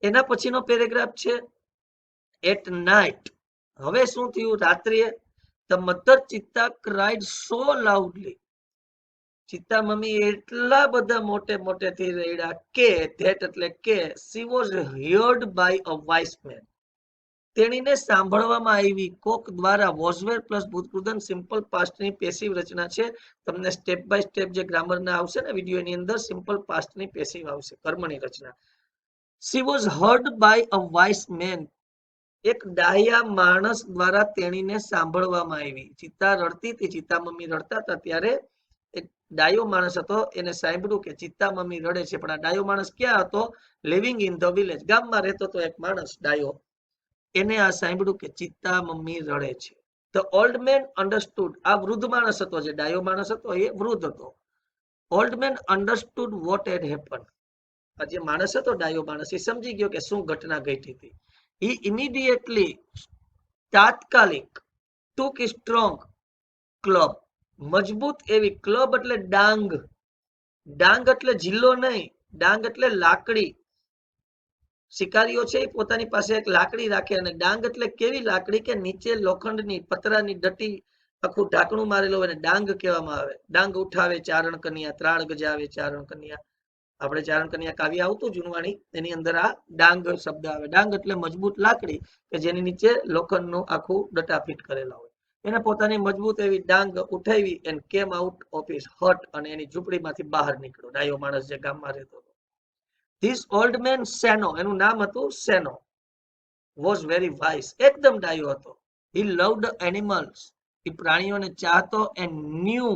એના પછીનો પેરેગ્રાફ છે એટ નાઇટ. હવે શું થયું? રાત્રિએ the mother cheetah cried so loudly. ચિત્તા મમ્મી એટલા બધા મોટેથી રડ્યા કે ધેટ એટલે કે she was heard by a wise man. તેણીને સાંભળવામાં આવી કોક દ્વારા. વોઝવેર પ્લસ ભૂતપૂર્વ સિમ્પલ પાસ્ટની પેસિવ રચના છે. તમને સ્ટેપ બાય સ્ટેપ જે ગ્રામરના આવશે ને વિડીયોની અંદર સિમ્પલ પાસ્ટની પેસિવ આવશે, કર્મની રચના. She was heard by a wise man. એક ડાયા માણસ દ્વારા તેણીને સાંભળવામાં આવી. ચિત્તા રડતી હતી, ચિત્તા મમ્મી રડતા હતા ત્યારે એક ડાયો માણસ હતો, એને સાંભળ્યું કે ચિત્તા મમ્મી રડે છે. પણ આ ડાયો માણસ ક્યાં હતો? લિવિંગ ઇન ધ વિલેજ, ગામમાં રહેતો હતો એક માણસ ડાયો. એને આ સાંભળ્યું કે ચિત્તા મમ્મી રડે છે. The old man understood. આ વૃદ્ધ માણસ હતો, જે ડાયો માણસ હતો એ વૃદ્ધ હતો. ઓલ્ડ મેન અન્ડરસ્ટુડ વોટ હેડ હેપન. આ જે માણસ હતો ડાયો માણસ, એ સમજી ગયો કે શું ઘટના ઘટી હતી. he immediately, તાત્કાલિક, took strong club. મજબૂત એવી, ક્લબ એટલે ડાંગ. ડાંગ એટલે જિલ્લો નહીં, ડાંગ એટલે લાકડી. શિકારીઓ છે એ પોતાની પાસે એક લાકડી રાખે, અને ડાંગ એટલે કેવી લાકડી કે નીચે લોખંડની પતરાની ડટી આખું ઢાંકણું મારેલું હોય, ડાંગ કહેવામાં આવે. ડાંગ ઉઠાવે ચારણ કન્યા, ત્રાળ ગજાવે ચારણ કન્યા. આપણે ચારણ કન્યા કાવ્ય આવતું જૂનવાણી, એની અંદર આ ડાંગ શબ્દ આવે. ડાંગ એટલે મજબૂત લાકડી કે જેની નીચે લોખંડનું આખું ડટા ફિટ કરેલા હોય. એને પોતાની મજબૂત એવી ડાંગ ઉઠાવી and came out of his હટ. અને એની ઝૂંપડીમાંથી બહાર નીકળ્યો ડાયો માણસ જે ગામમાં રહેતો હતો. ધીસ ઓલ્ડ મેન સેનો, એનું નામ હતું સેનો, વોઝ વેરી વાઇસ. એકદમ ડાયો હતો. હી લવ્ડ એનિમલ્સ. એ પ્રાણીઓને ચાહતો એન્ડ ન્યૂ,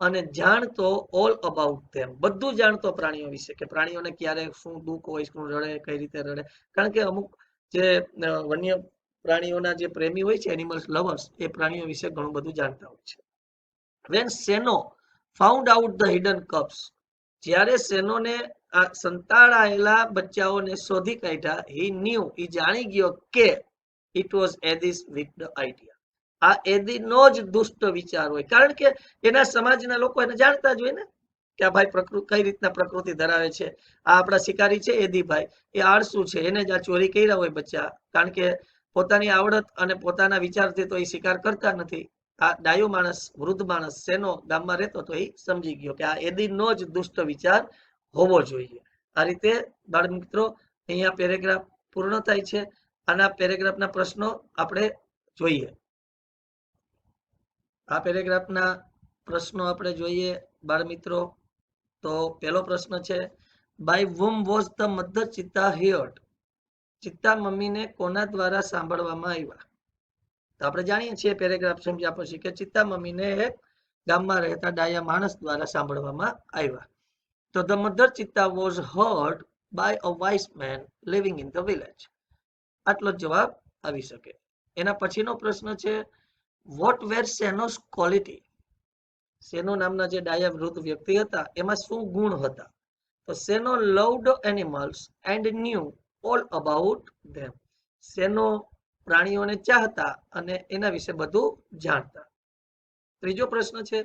અને જાણતો ઓલ અબાઉટ ધેમ. બધું જાણતો પ્રાણીઓ વિશે, કે પ્રાણીઓને ક્યારે શું દુઃખ હોય, શું રડે, કઈ રીતે રડે. કારણ કે અમુક જે વન્ય પ્રાણીઓના જે પ્રેમી હોય છે, એનિમલ્સ લવર્સ, એ પ્રાણીઓ વિશે ઘણું બધું જાણતા હોય છે. When Seno found out the hidden cubs. જ્યારે સેનોને આ સંતાડાયેલા બચ્ચાઓને શોધી કાઢ્યા, હી ન્યૂ, એ જાણી ગયો કે ઇટ વોઝ એધિસ વિક્ડ આઈડિયા. આ એદીનો જ દુષ્ટ વિચાર હોય. કારણ કે એના સમાજના લોકો એને જાણતા જ હોય ને, કે આ ભાઈ કઈ રીતના પ્રકૃતિ ધરાવે છે. આ આપણા શિકારી છે એદીભાઈ, એ આળસુ છે, એને જ આ ચોરી કર્યા હોય બચ્ચા. કારણ કે પોતાની આવડત અને પોતાના વિચારથી તો એ શિકાર કરતા નથી. આ ડાયો માણસ, વૃદ્ધ માણસ સેનો ગામમાં રહેતો તો એ સમજી ગયો કે આ એદીનો જ દુષ્ટ વિચાર હોવો જોઈએ. આ રીતે બાળ મિત્રો અહીંયા પેરેગ્રાફ પૂર્ણ થાય છે. આના પેરેગ્રાફના પ્રશ્નો આપણે જોઈએ. આ પેરેગ્રાફના પ્રશ્નો આપણે જોઈએ બાળ મિત્રો. તો પહેલો પ્રશ્ન છે, by whom was the mother ચિત્તા heard. ચિત્તા મમ્મીને કોના દ્વારા સાંભળવામાં આવ્યા? તો આપણે જાણીએ છીએ પેરેગ્રાફ સમજ્યા પછી કે ચિત્તા મમ્મીને એક ગામમાં રહેતા ડાયા માણસ દ્વારા સાંભળવામાં આવ્યા. તો the mother cheetah was heard by a wise man living in the village. આટલો જવાબ આવી શકે. એના પછીનો પ્રશ્ન છે, વોટ વેર સેનોસ ક્વોલિટી. સેનો નામના જે ડાયા વૃદ્ધ વ્યક્તિ હતા એમાં શું ગુણ હતા? તો Seno loved animals and knew all about them. Seno પ્રાણીઓને ચાહતા અને એના વિશે બધું જાણતા. ત્રીજો પ્રશ્ન છે,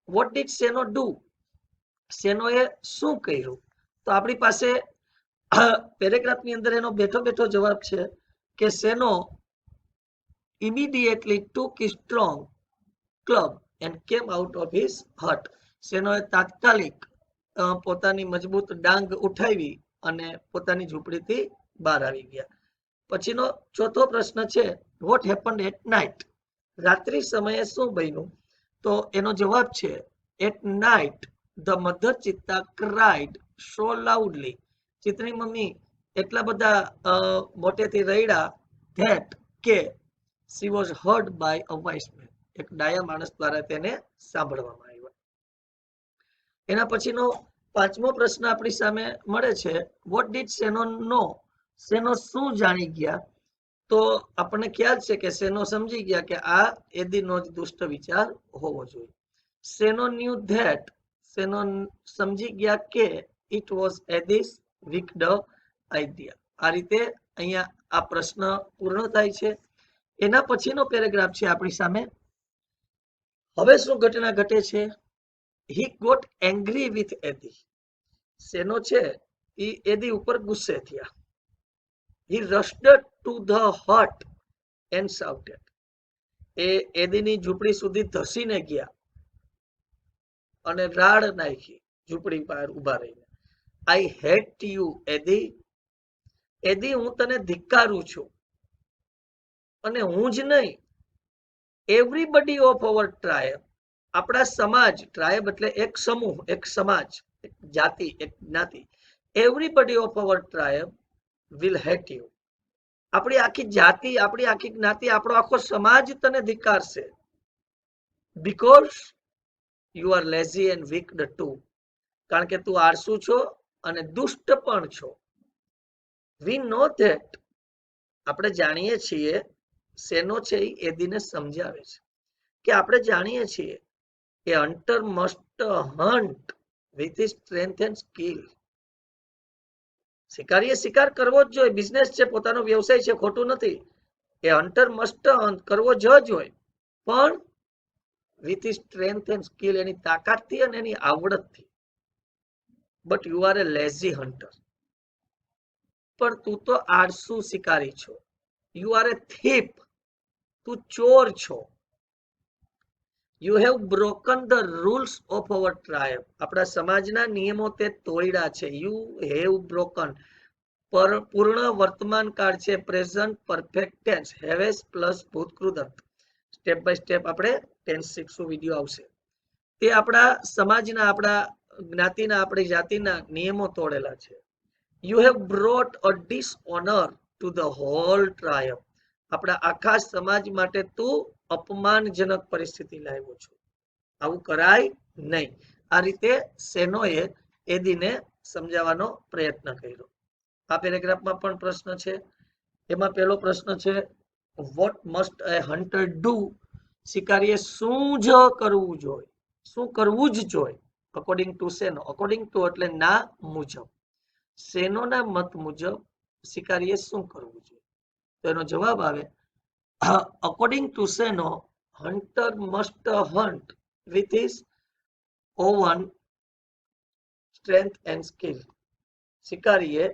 વોટ ડીડ સેનો ડુ. સેનોએ શું કર્યું? તો આપણી પાસે પેરેગ્રાફની અંદર એનો બેઠો બેઠો જવાબ છે કે સેનો immediately took a strong club and came out of his hut. સેનોએ તાત્કાલિક પોતાની મજબૂત ડાંગ ઉઠાવી અને પોતાની ઝૂંપડીથી બહાર આવી ગયા. પછીનો ચોથો પ્રશ્ન છે, વોટ હેપન્ડ એટ નાઇટ. રાત્રિ સમયે શું બન્યું? તો એનો જવાબ છે, at night the mother cheetah cried so loudly. ચિત્તની મમ્મી એટલા બધા મોટેથી રડ્યા ધેટ કે she was heard by a wise man. એક ડાયા માણસ દ્વારા તેને સાંભળવામાં આવ્યા. એના પછીનો પાંચમો પ્રશ્ન આપણી સામે મળે છે, વોટ ડીડ સેનો નો. સેનો શું જાણી ગયા? તો આપણને ખ્યાલ છે કે સેનો સમજી ગયા કે આ એદીનો જ દુષ્ટ વિચાર હોવો જોઈએ. સેનો ન્યુ ધેટ. સેનો સમજી ગયા કે ઇટ વોઝ એદીસ વિક્ડ આઈડિયા. આ રીતે અહીંયા આ પ્રશ્ન પૂર્ણ થાય છે. એના પછીનો પેરેગ્રાફ છે આપણી સામે. હવે શું ઘટના ઘટે છે? He got angry with Edi. Seno છે એ એદી ઉપર ગુસ્સે થયા. He rushed to the hut and shouted. એ એદીની ઝૂંપડી સુધી ધસીને ગયા અને રાડ નાખી ઝૂંપડી બહાર ઉભા રહીને. I hate you એદી. એદી, હું તને ધિક્કારું છું. અને હું જ નહીં, એવરીબડી ઓફ અવર ટ્રાયબ, આપણા સમાજ, ટ્રાયબ એટલે એક સમૂહ, એક સમાજ, એક જાતિ, એક જ્ઞાતિ. Everybody of our tribe will hate you. આપણી આખી જાતિ, આપણી આખી જ્ઞાતિ, આપણો આખો સમાજ તને ધિક્કારશે. Because you are lazy and wicked too. કારણ કે તું આળસુ છો અને દુષ્ટ પણ છો. વી નો ધેટ, આપણે જાણીએ છીએ. શેનો છે એ એદીને સમજાવે છે કે આપણે જાણીએ છીએ કે hunter must hunt with his strength and skill. શિકારીએ શિકાર કરવો જ જોઈએ, બિઝનેસ છે, પોતાનો વ્યવસાય છે, ખોટું નથી. એ હન્ટર મસ્ટ હન્ટ કરવો જ હોય, પણ with his strength and skill, એની તાકાતથી અને એની આવડતથી. But you are a lazy hunter. પણ તું તો આળસુ શિકારી છો. યુ આર એ થીફ, તું ચોર છો. You have broken the rules of our tribe, આપણા સમાજના નિયમો તે તોડ્યા છે. યુ હેવ બ્રોકન, પૂર્ણ વર્તમાન કાળ છે, present perfect tense, have has plus ભૂતકૃદંત. સ્ટેપ બાય સ્ટેપ આપણે ટેન્સ શીખશું, વિડીયો આવશે. તે આપણા સમાજના, આપણા જ્ઞાતિના, આપણી જાતિના નિયમો તોડેલા છે. You have brought a dishonour to the whole tribe, આપણા આખા સમાજ માટે તું અપમાનજનક પરિસ્થિતિ લાવ્યો છો. આવું કરાય નહીં. આ રીતે સેનોએ એદીને સમજાવવાનો પ્રયત્ન કર્યો. આ પેરેગ્રાફમાં પણ પ્રશ્ન છે. એમાં પહેલો પ્રશ્ન છે, what must a hunter do, શિકારીએ શું જ કરવું જોઈએ, શું કરવું જ જોઈએ. According to Seno, according to એટલે ના મુજબ, સેનોના મત મુજબ શિકારીએ શું કરવું જોઈએ. તો એનો જવાબ આવે, according to Seno, hunter must hunt with his own strength and skill. શિકારીએ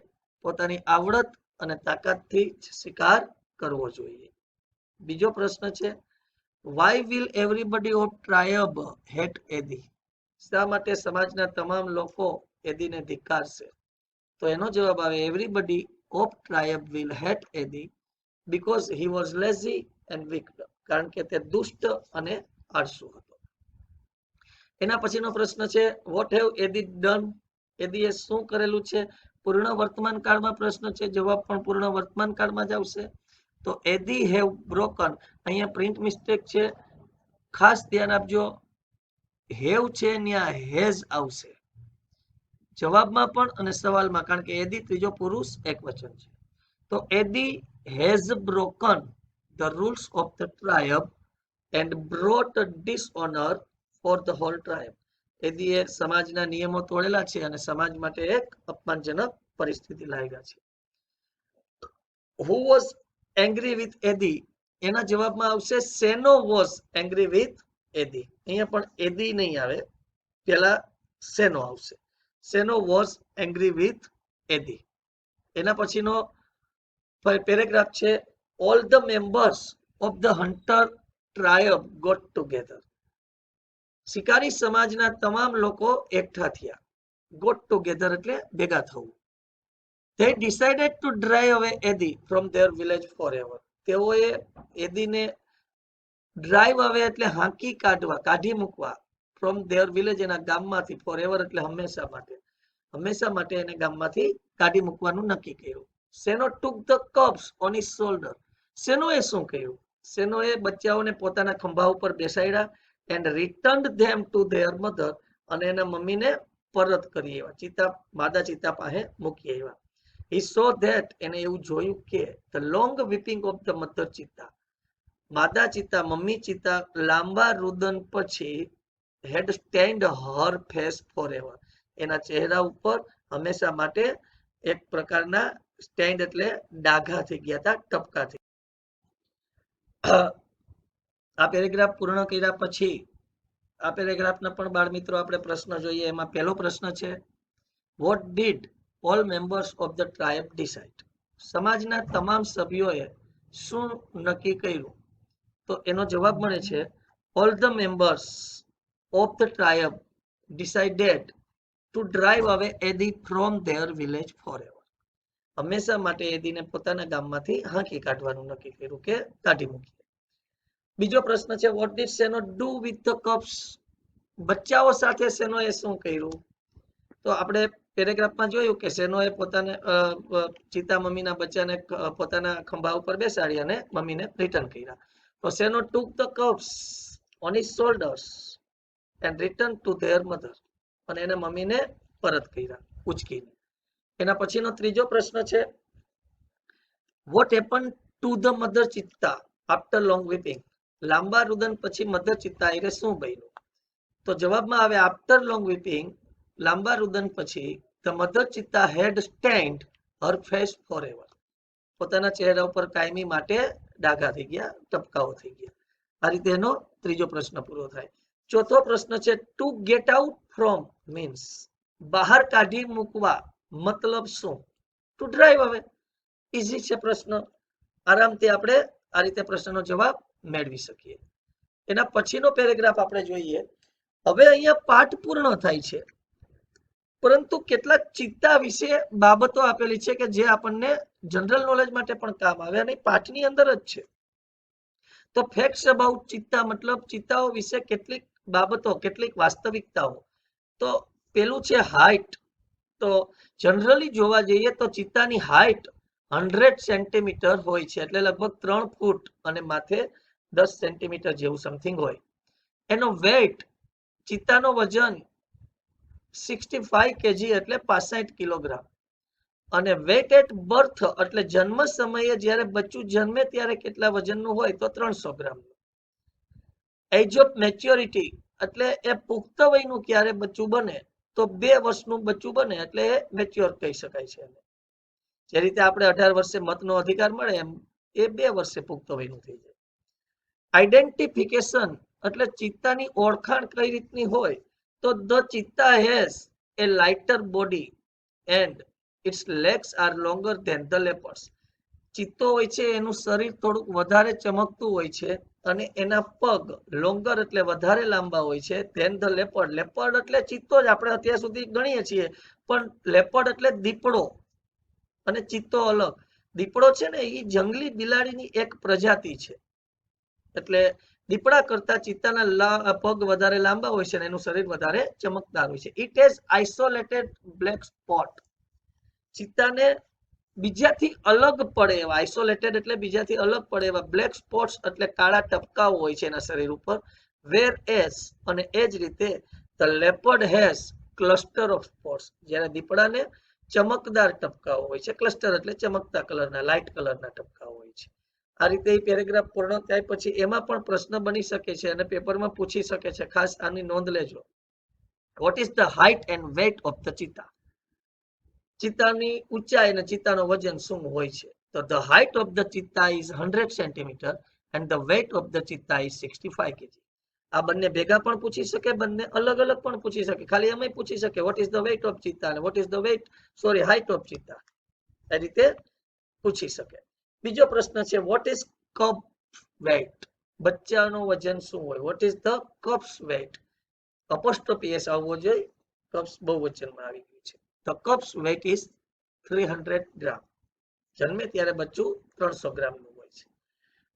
પોતાની આવડત અને તાકાતથી શિકાર કરવો જોઈએ. બીજો પ્રશ્ન છે, why will everybody of tribe hate Edi, શા માટે સમાજના તમામ લોકો એદીને ધિક્કારશે. તો એનો જવાબ આવે, everybody of tribe will hate Edi because he was lazy and wicked, કારણ કે તે દુષ્ટ અને આળસુ હતો. એના પછીનો પ્રશ્ન છે, વોટ હેવ એદી ડન, એદીએ શું કરેલું છે. પૂર્ણ વર્તમાન કાળમાં પ્રશ્ન છે, જવાબ પણ પૂર્ણ વર્તમાન કાળમાં જ આવશે. તો એદી હેવ બ્રોકન, અહીંયા પ્રિન્ટ મિસ્ટેક છે, ખાસ ધ્યાન આપજો. હેવ છે ત્યાં હેઝ આવશે જવાબમાં પણ અને સવાલમાં, કારણ કે એદી ત્રીજો પુરુષ એકવચન છે. તો Edi has broken the rules of the tribe and brought dishonour for the whole tribe. એદીએ સમાજના નિયમો તોડેલા છે અને સમાજ માટે એક અપમાનજનક પરિસ્થિતિ લાવ્યા છે. Who was angry with Edi, એના જવાબમાં આવશે Seno was angry with Edi. અહીંયા પણ એદી નહીં આવે, પેલા સેનો આવશે. Seno was angry with Edi. એના પછીનો પેરેગ્રાફ છે, all the members of the hunter tribe got together. શિકારી સમાજના તમામ લોકો એકઠા થયા. ગોટ ટુગેધર એટલે ભેગા થવું. They decided to drive away Eddie from their village forever. તેઓએ એદીને ડ્રાઈવ અવે એટલે હાંકી કાઢવા, કાઢી મૂકવા, ફ્રોમ ધેર વિલેજ, એના ગામમાંથી, ફોરએવર એટલે હંમેશા માટે, હંમેશા માટે એને ગામમાંથી કાઢી મૂકવાનું નક્કી કર્યું. Seno took the cubs on his shoulder, સેનોએ શું કર્યું, સેનોએ બચ્ચાઓને પોતાના ખંભા ઉપર બેસાડ્યા and returned them to their mother, અને એના મમ્મીને પરત કરી આવ્યા, ચિતા, માદા ચિતા પાસે મૂકી આવ્યા. He saw that, એને એવું જોયું કે the long weeping of the mother ચિતા, માદા ચિતા, મમ્મી ચિતા લાંબા રુદન પછી had stained her face forever, એના ચહેરા ઉપર હંમેશા માટે એક પ્રકારના સ્ટેન્ડ એટલે ડાઘા થઈ ગયા હતા, ટપકા થઈ. આ પેરેગ્રાફ પૂર્ણ કર્યા પછી આ પેરેગ્રાફના પણ બાળ મિત્રો આપણે પ્રશ્ન જોઈએ. એમાં પહેલો પ્રશ્ન છે, what did all members of the tribe decide, સમાજના તમામ સભ્યોએ શું નક્કી કર્યું? તો એનો જવાબ મળે છે all the members of the tribe decided to drive away Eddie from their village forever. હંમેશા માટે એદીને પોતાના ગામમાંથી હાંકી કાઢવાનું નક્કી કર્યું કે કાઢી મૂકીએ. બીજો પ્રશ્ન છે what did સેનો do with the cubs? બચ્ચાઓ સાથે સેનોએ શું કર્યું? તો આપણે પેરેગ્રાફમાં જોયું કે સેનોએ પોતાને ચિત્તા મમ્મીના બચ્ચાને પોતાના ખંભા ઉપર બેસાડી અને મમ્મીને રિટર્ન કર્યા. તો સેનો took the cubs on his shoulders and returned to their mother. અને એને મમ્મીને પરત કર્યા ઉચકીને. એના પછીનો ત્રીજો પ્રશ્ન છે what happened to the mother ચિત્તા after long weeping? લાંબા રુદન પછી મધર ચિત્તા એને શું બન્યું? તો જવાબમાં આવે after long weeping, લાંબા રુદન પછી the mother ચિત્તા had stained her face forever. પોતાના ચહેરા ઉપર કાયમી માટે ડાઘા થઈ ગયા, ટપકાઓ થઈ ગયા. આ રીતે એનો ત્રીજો પ્રશ્ન પૂરો થાય. ચોથો પ્રશ્ન છે two get out from means બહાર કાઢી મૂકવા મતલબ શું? ટુ ડ્રાઈવ અવે. ઈઝી છે પ્રશ્ન, આરામથી આપણે આ રીતે પ્રશ્નનો જવાબ મેળવી શકીએ. એના પછીનો પેરેગ્રાફ આપણે જોઈએ. હવે અહીંયા પાઠ પૂર્ણ થાય છે, પરંતુ કેટલાક ચિત્તા વિશે બાબતો આપેલી છે કે જે આપણને જનરલ નોલેજ માટે પણ કામ આવે અને પાઠની અંદર જ છે. તો ફેક્ટ્સ અબાઉટ ચિત્તા મતલબ ચિત્તાઓ વિશે કેટલીક બાબતો, કેટલીક વાસ્તવિકતાઓ. તો પેલું છે હાઇટ. તો જનરલી જોવા જઈએ તો ચિત્તાની હાઇટ 100 સેન્ટીમીટર હોય છે, એટલે લગભગ 3 ફૂટ અને માથે 10 સેન્ટીમીટર જેવું સમથિંગ હોય. એનો વેઇટ, ચિત્તાનો વજન 65 કેજી એટલે 65 કિલોગ્રામ. અને વેઇટ એટ બર્થ એટલે જન્મ સમયે જ્યારે બચ્ચું જન્મે ત્યારે કેટલા વજનનું હોય તો 300 ગ્રામ. એજ ઓફ મેચ્યોરિટી એટલે એ પુખ્ત વયનું ક્યારે બચ્ચું બને તો 2 વર્ષનું બચ્ચું બને એટલે એ મેચ્યોર કહી શકાય છે. જે રીતે આપણે 18 વર્ષે મતનો અધિકાર મળે એમ એ 2 વર્ષે પુખ્ત વયનું થઈ જાય. આઈડેન્ટિફિકેશન એટલે ચિત્તાની ઓળખાણ કઈ રીતની હોય તો the cheetah has a lighter body and its legs are longer than the leopards. ચિત્તો હોય છે એનું શરીર થોડુંક વધારે ચમકતું હોય છે અને એના પગ લોંગર એટલે વધારે લાંબા હોય છે ધેન ધ લેપર્ડ. લેપર્ડ એટલે ચિત્તો જ આપણે અત્યાર સુધી ગણીએ છીએ, પણ લેપર્ડ એટલે દીપડો અને ચિત્તો અલગ. દીપડો છે ને એ જંગલી બિલાડીની એક પ્રજાતિ છે, એટલે દીપડા કરતા ચિત્તાના પગ વધારે લાંબા હોય છે અને એનું શરીર વધારે ચમકદાર હોય છે. It has isolated black spot. ચિત્તાને બીજાથી અલગ પડે એવા, આઇસોલેટેડ એટલે બીજાથી અલગ પડે એવા, બ્લેક સ્પોટ્સ એટલે કાળા ટપકાઓ હોય છે એના શરીર ઉપર. વેર એસ અને એ જ રીતે the leopard has cluster of spots. જ્યારે દીપડાને ચમકદાર ટપકાઓ હોય છે, ક્લસ્ટર એટલે ચમકતા કલરના, લાઇટ કલરના ટપકાઓ હોય છે. આ રીતે એ પેરેગ્રાફ પૂર્ણ થાય પછી એમાં પણ પ્રશ્ન બની શકે છે અને પેપરમાં પૂછી શકે છે, ખાસ આની નોંધ લેજો. What is the height and weight of the cheetah? ચિત્તાની ઊંચાઈ અને ચિત્તાનો વજન શું હોય છે? તો the height of the cheetah is 100 centimetre and the weight of the cheetah is 65 KG. આ બંને ભેગા પણ પૂછી શકે, બંને અલગ અલગ પણ પૂછી શકે. ખાલી એમ પૂછી શકે what is the weight of cheetah અને what is the height of cheetah. એ રીતે પૂછી શકે. બીજો પ્રશ્ન છે વોટ ઇઝ કપ વેઇટ? બચ્ચાનો વજન શું હોય? What is the cub's weight? Apostrophe S આવવો જોઈએ, કપ્સ બહુ વચનમાં આવી ગયું છે. The cub's weight is 300 gram. જન્મે ત્યારે બચ્ચું 300 ગ્રામનું હોય છે.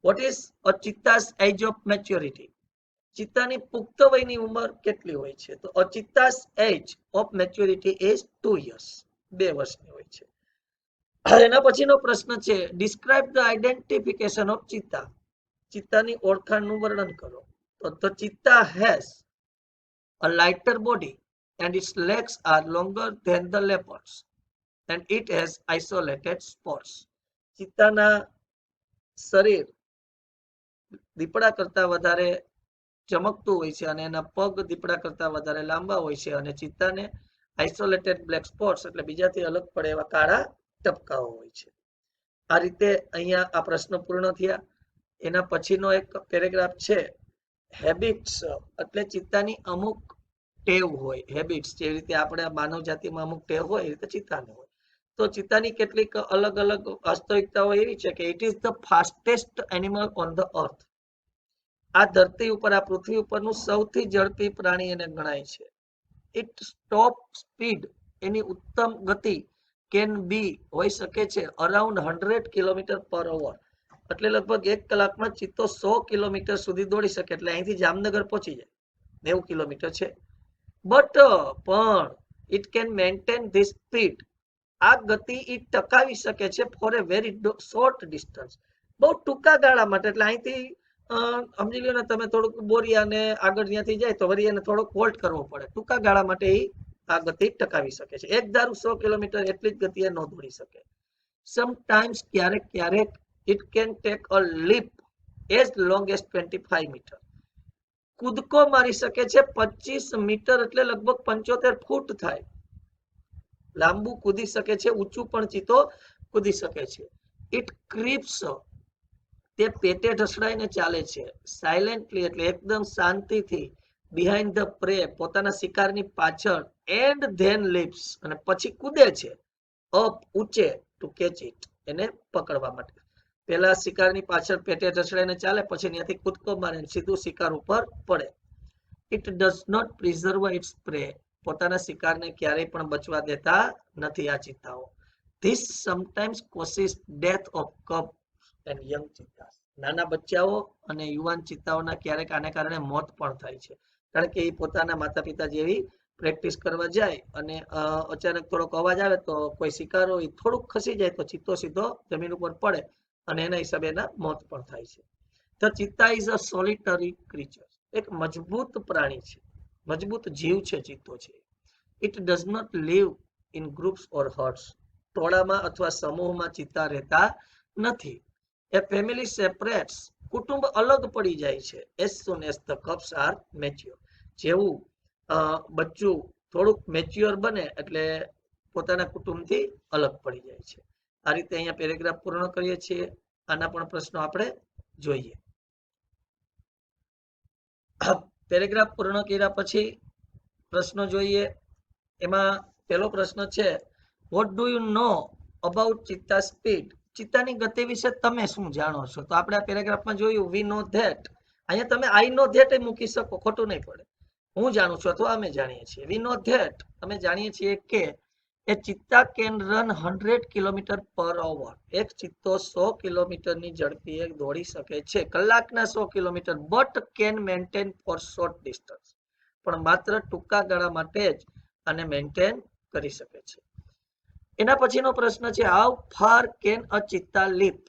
What is a cheetah's age of maturity? ચિત્તાની પુખ્ત વયની ઉંમર કેટલી હોય છે? તો a cheetah's age of maturity is 2 years. 2 વર્ષની હોય છે. એના પછીનો પ્રશ્ન છે ડિસ્ક્રાઇબ ધ આઇડેન્ટિફિકેશન ઓફ ચિત્તા. ચિત્તાની ઓળખાણનું વર્ણન કરો. તો the cheetah has a lighter body and its legs are longer than the leopards and it has isolated spots. ચિત્તાના શરીર દીપડા કરતા વધારે ચમકતું હોય છે અને એના પગ દીપડા કરતા વધારે લાંબા હોય છે અને ચિત્તાને આઇસોલેટેડ બ્લેક સ્પોટ્સ એટલે બીજાથી અલગ પડે એવા કાળા ટપકાઓ હોય છે. આ રીતે અહીંયા આ પ્રશ્ન પૂર્ણ થયા. એના પછીનો એક પેરેગ્રાફ છે હેબિટ્સ એટલે ચિત્તાની અમુક ટેવ હોય. હેબિટ્સ જેવી રીતે આપણે માનવ જાતિમાં અમુક ટેવ હોય એ રીતે ચિત્તાને હોય. તો ચિત્તાની કેટલીક અલગ અલગ વાસ્તવિકતાઓ એવી છે કે it is the fastest animal on the earth. આ ધરતી ઉપર, આ પૃથ્વી ઉપરનું સૌથી ઝડપી પ્રાણી એને ગણાય છે. ઇટ ટોપ સ્પીડ, એની ઉત્તમ ગતિ કેન બી હોઈ શકે છે અરાઉન્ડ 100 કિલોમીટર પર અવર. એટલે લગભગ 1 કલાકમાં ચિત્તો 100 કિલોમીટર સુધી દોડી શકે. એટલે અહીંથી જામનગર પહોંચી જાય, 90 કિલોમીટર છે. બટ પણ it can maintain this speed, આ ગતિ એ ટકાવી શકે છે ફોર એ વેરી શોર્ટ ડિસ્ટન્સ, બહુ ટૂંકા ગાળા માટે. એટલે અહીંથી સમજી લો ને તમે, થોડુંક બોરિયાને આગળ ત્યાંથી જાય તો વળી એને થોડોક હોલ્ટ કરવો પડે. ટૂંકા ગાળા માટે એ આ ગતિ ટકાવી શકે છે. એક ધારું 100 કિલોમીટર એટલી જ ગતિએ ન દોડી શકે. સમટાઈમ્સ, ક્યારેક ક્યારેક it can take a leap as long as 25 metre, કૂદકો મારી શકે છે 25 મીટર, એટલે લગભગ 75 ફૂટ થાય. લાંબુ કૂદી શકે છે, ઊંચું પણ ચિત્તો કૂદી શકે છે. ઇટ ક્રીપ્સ, તે પેટે ઢસડાઈને ચાલે છે. સાયલેન્ટલી, એટલે એકદમ શાંતિથી. બિહાઇન્ડ ધ પ્રે, પોતાના શિકારની પાછળ. એન્ડ ધેન લીપ્સ, અને પછી કૂદે છે અપ, ઊંચે, ટુ કેચ ઇટ, એને પકડવા માટે. પેલા શિકારની પાછળ પેટે ઢસડાઈને ચાલે, પછી ત્યાંથી કૂદકો મારે સીધું શિકાર ઉપર પડે. It does not preserve its prey, પોતાના શિકારને ક્યારેય પણ બચવા દેતા નથી આ ચિત્તાઓ. This sometimes causes death of cub and young cheetahs, નાના બચ્ચાઓ અને યુવાન ચિત્તાઓના ક્યારેક આને કારણે મોત પણ થાય છે. કારણ કે એ પોતાના માતા પિતા જેવી પ્રેક્ટિસ કરવા જાય અને અચાનક થોડોક અવાજ આવે તો કોઈ શિકાર હોય થોડુંક ખસી જાય તો ચિત્તો સીધો જમીન ઉપર પડે અને એના હિસાબે એના મોત પણ થાય છે. The cheetah is a solitary creature, એક મજબૂત પ્રાણી છે, મજબૂત જીવ છે ચિત્તો છે. It does not live in groups or herds, ટોળામાં અથવા સમૂહમાં ચિત્તા રહેતા નથી. એ ફેમિલી સેપરેટ્સ, કુટુંબ અલગ પડી જાય છે. As soon as the cubs are mature, જેવું બચ્ચું થોડુંક મેચ્યોર બને એટલે પોતાના કુટુંબથી અલગ પડી જાય છે. આ રીતે અહીંયા પેરેગ્રાફ પૂર્ણ કરીએ છીએ. આના પણ પ્રશ્નો આપણે જોઈએ. પેરેગ્રાફ પૂર્ણ કર્યા પછી પ્રશ્નો જોઈએ. એમાં પહેલો પ્રશ્ન છે, what do you know about cheetah speed, ચિત્તાની ગતિ વિશે તમે શું જાણો છો? તો આપણે આ પેરેગ્રાફમાં જોયું વી નો ધેટ. અહીંયા તમે આઈ નો ધેટ એ મૂકી શકો, ખોટું નહીં પડે. હું જાણું છું અથવા અમે જાણીએ છીએ. વી નો ધેટ, અમે જાણીએ છીએ કે એ ચિત્તા કેન રન 100 કિલોમીટર પર અવર, એક ચિત્તો 100 કિલોમીટરની ઝડપીએ દોડી શકે છે, કલાકના 100 kilometre. But can maintain for short distance, પણ માત્ર ટૂંકા ગાળા માટે જ આને મેન્ટેન કરી શકે છે. એના પછીનો પ્રશ્ન છે, હાઉ ફાર કેન અ ચિત્તા લીપ,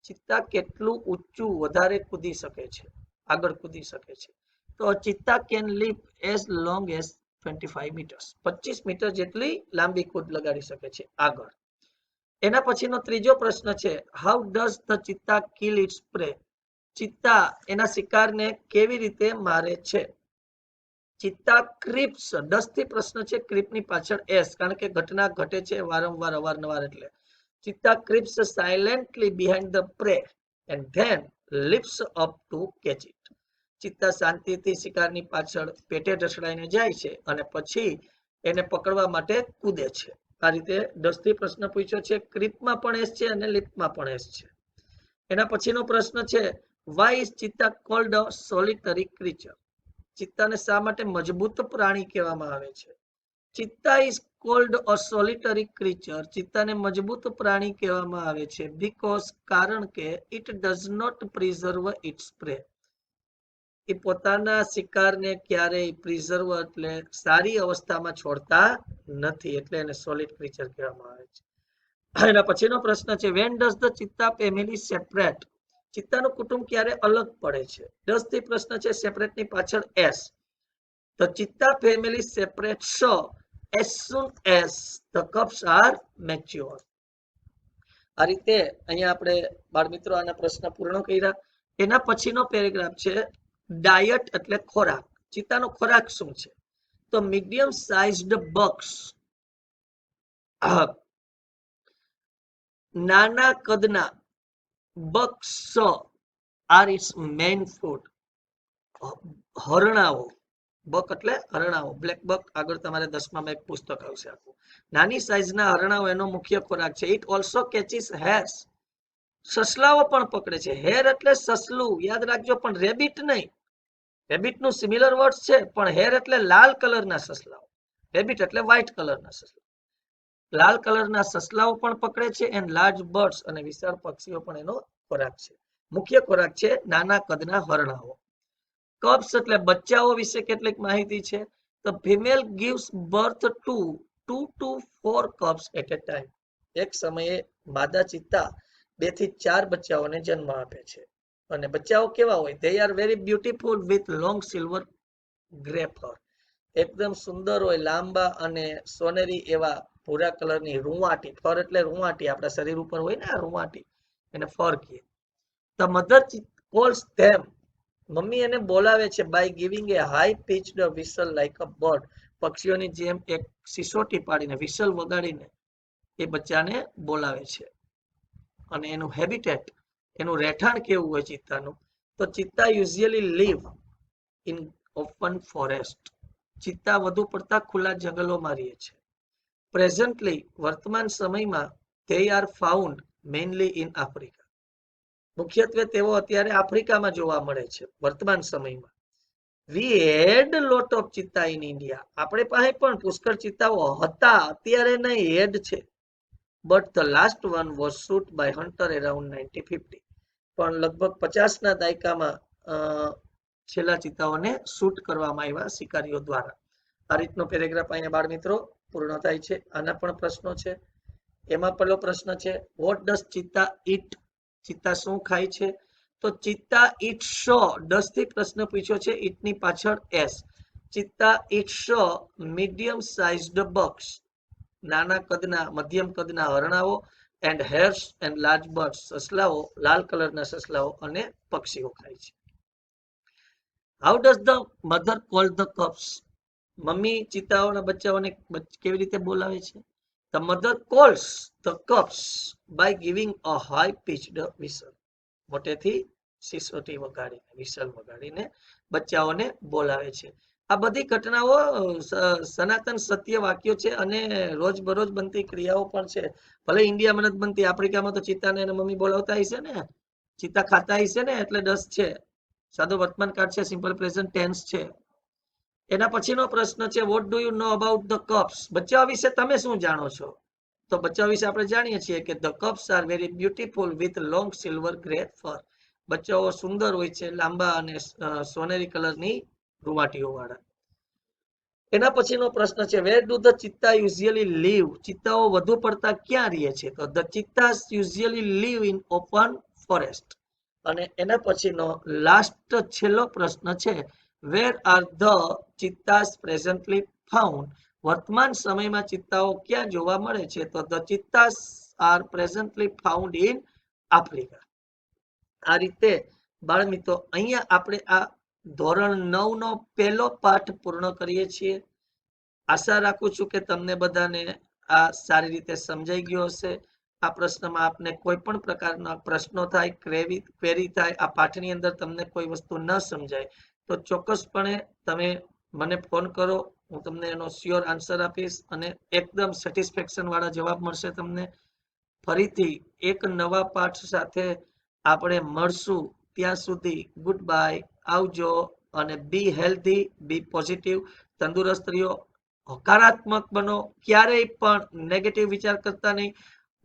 ચિત્તા કેટલું ઊંચું વધારે કૂદી શકે છે, આગળ કૂદી શકે છે? તો cheetah can leap as long as 25 metres, 25 metre જેટલી લાંબી કૂદ લગાડી શકે છે આગળ. એના પછીનો ત્રીજો પ્રશ્ન છે, how does the cheetah kill its prey, ચિત્તા એના શિકારને કેવી રીતે મારે છે? ચિત્તા ક્રીપ્સ, 10 થી પ્રશ્ન છે, ક્રીપની પાછળ એસ, કારણ કે ઘટના ઘટે છે વારંવાર, અવારનવાર. એટલે cheetah creeps silently behind the prey and then leaps up to catch it, ચિત્તા શાંતિથી શિકારની પાછળ પેટે ઢસડાઈને જાય છે અને પછી એને પકડવા માટે કૂદે છે. આ રીતે 10 થી પ્રશ્ન પૂછ્યો છે. ક્રીપમાં પણ એસ છે અને લિપમાં પણ એસ છે. એના પછીનો પ્રશ્ન છે, why is cheetah called a solitary creature, ચિત્તાને શા માટે મજબૂત પ્રાણી કહેવામાં આવે છે? Cheetah is called a solitary creature, ચિત્તાને મજબૂત પ્રાણી કહેવામાં આવે છે બીકોઝ, કારણ કે it does not preserve its prey, એ પોતાના શિકારને ક્યારેય પ્રિઝર્વ એટલે સારી અવસ્થામાં છોડતા નથી, એટલે એને સોલિડ ક્રીચર કહેવામાં આવે છે. એના પછીનો પ્રશ્ન છે, when does the cheetah family separate, ચિત્તાનું કુટુંબ ક્યારે અલગ પડે છે? 10 થી પ્રશ્ન છે, સેપરેટની પાછળ એસ, તો cheetah family separates as soon as the cubs are mature. આ રીતે અહીંયા આપણે બાળ મિત્રો આના પ્રશ્ન પૂર્ણ કર્યા. એના પછીનો પેરેગ્રાફ છે, ડાયટ એટલે ખોરાક, ચિત્તાનો ખોરાક શું છે? તો મીડિયમ સાઇઝડ બક્સ, નાના કદના bucks are its main food, હરણાઓ બક એટલે હરણાઓ. બ્લેક બક આગળ તમારે 10મામાં એક પુસ્તક આવશે આખું. નાની સાઈઝના હરણાઓ એનો મુખ્ય ખોરાક છે. It also catches hares. સસલાઓ પણ પકડે છે. હેર એટલે સસલું યાદ રાખજો, પણ રેબિટ નહીં. રેબિટ નું સિમિલર વર્ડ છે, પણ હેર એટલે લાલ કલરના સસલાઓ. રેબિટ એટલે વ્હાઇટ કલરના સસલા. લાલ કલરના સસલાઓ પણ પકડે છે. એન્ડ લાર્જ બર્ડ્સ અને વિશાળ પક્ષીઓ પણ એનો ખોરાક છે. મુખ્ય ખોરાક છે નાના કદના હરણાઓ. કબ્સ એટલે બચ્ચાઓ વિશે કેટલીક માહિતી છે. The female gives birth to 2 to 4 cubs at a time. એક સમયે માદા ચિત્તા 2 થી 4 બચ્ચાઓને જન્મ આપે છે. અને બચ્ચાઓ કેવા હોય? They are very beautiful with long silver gray fur. એકદમ સુંદર હોય, લાંબા અને સોનેરી એવા ભૂરા કલરની રૂંવાટી. ફર એટલે રૂંવાટી, આપણા શરીર ઉપર હોય ને આ રૂંવાટી, એને ફર કહે. The mother calls them. મમ્મી એને બોલાવે છે by giving a high pitched whistle like a bird. પક્ષીઓની જેમ એક સિસોટી પાડીને, વિસલ વગાડીને એ બચ્ચાને બોલાવે છે. અને એનું હેબિટેટ, એનું રહેઠાણ કેવું હોય ચિત્તાનું? તો cheetah usually live in open forest. ચિત્તા વધુ પડતા ખુલ્લા જંગલોમાં રહે છે. પ્રેઝન્ટલી વર્તમાન સમયમાં they are found mainly in Africa. મુખ્યત્વે તેઓ અત્યારે આફ્રિકામાં જોવા મળે છે વર્તમાન સમયમાં. We had lot of ચિત્તા in India. આપણે પાસે પણ પુષ્કળ ચિત્તાઓ હતા, અત્યારે નહીં, હેડ છે. But the last one was shot by hunter around 1950. પણ લગભગ 50ના દાયકામાં છેલ્લા ચિત્તાઓને શૂટ કરવામાં આવ્યા શિકારીઓ દ્વારા. આ રીતનો પેરેગ્રાફ અહીંયા બાળ મિત્રો પૂર્ણ થાય છે. આના પણ પ્રશ્નો છે. એમાં પહેલો પ્રશ્ન છે, વોટ ડઝ ચિત્તા ઈટ? ચિત્તા શું ખાય છે? તો ચિત્તા ઈટ શો. 10 થી પ્રશ્ન પૂછ્યો છે, ઈટની પાછળ S. Cheetah eats medium sized bucks. નાના કદના, મધ્યમ કદના હરણાઓ. And hares and large birds. સસલાઓ, લાલ કલરના સસલાઓ અને પક્ષીઓ ખાય છે. How does the mother call the cubs? મમ્મી ચિત્તાઓના બચ્ચાઓને કેવી રીતે બોલાવે છે? The mother calls the cubs by giving a high pitched whistle. મોટેથી સિસોટી વગાડીને, વિસલ વગાડીને બચ્ચાઓને બોલાવે છે. આ બધી ઘટનાઓ સનાતન સત્ય વાક્યો છે અને રોજબરોજ બનતી ક્રિયાઓ પણ છે. ભલે ઇન્ડિયામાં નથી બનતી, આફ્રિકામાં તો ચિત્તાને એને મમ્મી બોલાવતા હશે ને, ચિત્તા ખાતા હશે ને, એટલે 10 છે. સાદો વર્તમાન કાળ છે, સિમ્પલ પ્રેઝન્ટ ટેન્સ છે. એના પછીનો પ્રશ્ન છે, what do you know about the cubs? બચ્ચાઓ વિશે તમે શું જાણો છો? તો બચ્ચાઓ વિશે આપણે જાણીએ છીએ કે the cubs are very beautiful with long silver grey fur. બચ્ચાઓ સુંદર હોય છે, લાંબા અને સોનેરી કલરની રૂંવાટીઓ વાળા. એના પછીનો પ્રશ્ન છે, where do the cheetah usually live? ચિત્તાઓ વધુ પડતા ક્યાં રહે છે? તો the cheetahs usually live in open forest. અને એના પછીનો લાસ્ટ છેલ્લો પ્રશ્ન છે, where are the cheetahs presently found? વર્તમાન સમયમાં ચિત્તાઓ ક્યાં જોવા મળે છે? તો the cheetahs are presently found in Africa. આ રીતે બાળ મિત્રો અહીંયા આપણે આ ધોરણ 9 નો પહેલો પાઠ પૂર્ણ કરીએ છીએ. આશા રાખું છું કે તમને બધાને આ સારી રીતે સમજાઈ ગયો હશે. આ પ્રશ્નમાં આપને કોઈ પણ પ્રકારના પ્રશ્નો થાય, ક્વેરી થાય, આ પાઠની અંદર તમને કોઈ વસ્તુ ન સમજાય તો ચોક્કસપણે તમે મને ફોન કરો. હું તમને એનો શ્યોર આન્સર આપીશ અને એકદમ સેટિસ્ફેક્શન વાળા જવાબ મળશે તમને. ફરીથી એક નવા પાઠ સાથે આપણે મળશું. ત્યાં સુધી ગુડ બાય, આવજો અને બી હેલ્ધી, બી પોઝિટિવ, તંદુરસ્ત રહ્યો, હકારાત્મક બનો, ક્યારેય પણ નેગેટિવ વિચાર કરતા નહીં.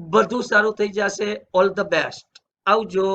બધું સારું થઈ જશે. All the best. આવજો.